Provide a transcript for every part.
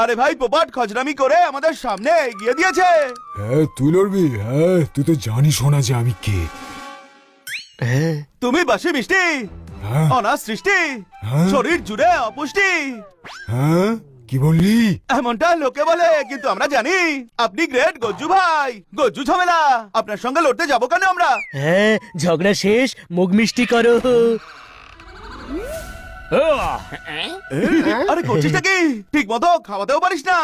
আরে ভাই পোপট খজরামি করে আমাদের সামনে এগিয়ে দিয়েছে। হ্যাঁ তুই লড়বি, হ্যাঁ তুই তো জানিস না যে আমি কে। তুমি বাসি মিষ্টি, হ্যাঁ অনাথ সৃষ্টি, হ্যাঁ? শরীর জুড়ে অপুষ্টি, হ্যাঁ কি বললি? এমনটা লোকে বলে, কিন্তু আমরা জানি আপনি গ্রেট গজ্জু ভাই। গজ্জু ঝামেলা, আপনার সঙ্গে লড়তে যাবো কেন আমরা? হ্যাঁ ঝগড়া শেষ, মুখ মিষ্টি করো। আরে করছিসটা কি? ঠিক মতো খাওয়াতেও পারিস না।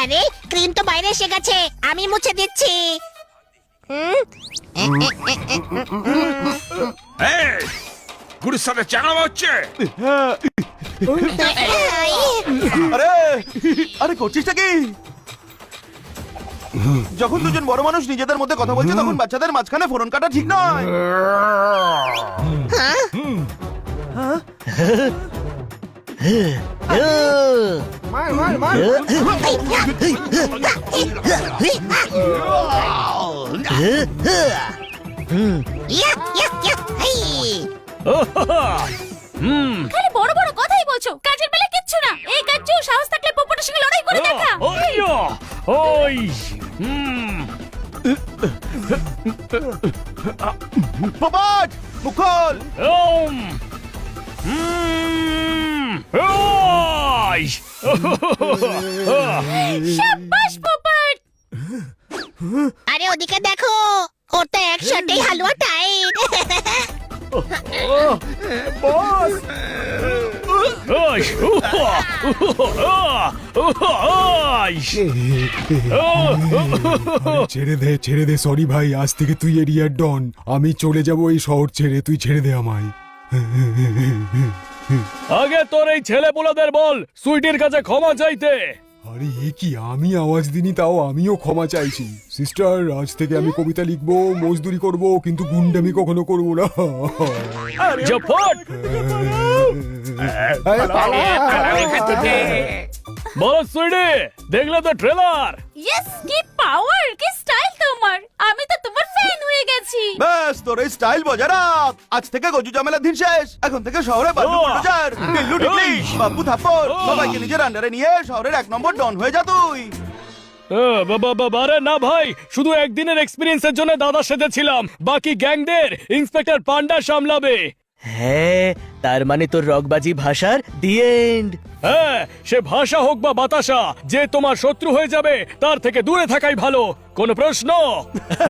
আরে ক্রিম তো বাইরে এসে গেছে, আমি মুছে দিচ্ছি। গুরুর সাথে চাঙানো হচ্ছে। আরে আরে করছিসটা কি? যখন দুজন বড় মানুষ নিজেদের মধ্যে কথা বলছে তখন বাচ্চাদের মাঝখানে ফোরন কাটা ঠিক নয়। ইয়া, ইয়া, ইয়া, হেই। খালি বড় বড় কথাই বলছো, কাজের বেলা কিচ্ছু না। এই কাজু সাহস থাকলে পোপটের সঙ্গে লড়াই করে দেখা। পোপট মুখ খোল। শাবাশ পোপট। আরে ওদিকে দেখো, ওর তো একসাথেই হালুয়া টাইট। ছেড়ে দে সরি ভাই, আজ থেকে তুই এরিয়ার ডন। আমি চলে যাব এই শহর ছেড়ে, তুই ছেড়ে দে আমায়। আগে তোর এই ছেলে পোলাদের বল সুইটির কাছে ক্ষমা চাইতে। আরে এ কি, আমি আওয়াজ দিনি তাও আমিও ক্ষমা চাইছি। সিস্টার, আজ থেকে আমি কবিতা লিখবো, মজদুরি করব, কিন্তু গুন্ডামি কখনো করবো না। জপট আরে পালা। বলো সুইটি, দেখলে তো ট্রেলার? ইয়েস, কি পাওয়ার, কি স্টাইল তোমার। আমি তো তোমার ফ্যান হয়ে গেছি। ব্যাস তোর এই স্টাইল বজায় রাখ। আজ থেকে গজু ঝামেলার দিন শেষ। এখন থেকে শহরে বাল্লু বুলডোজার, টিল্লু টিকলি, বাপ্পু থাপ্পড় সবাইকে নিজের আন্ডারে নিয়ে শহরের 1 নম্বর ডন হয়ে যা তুই। আরে না ভাই, শুধু একদিনের এক্সপিরিয়েন্সের জন্য দাদার সাথে ছিলাম, বাকি গ্যাংদের ইন্সপেক্টর পান্ডা সামলাবে। হ্যাঁ, তার মানে তোর রকবাজি ভাষার দি এন্ড। হ্যাঁ, সে ভাষা হোক বা বাতাসা, যে তোমার শত্রু হয়ে যাবে তার থেকে দূরে থাকাই ভালো। কোনো প্রশ্ন?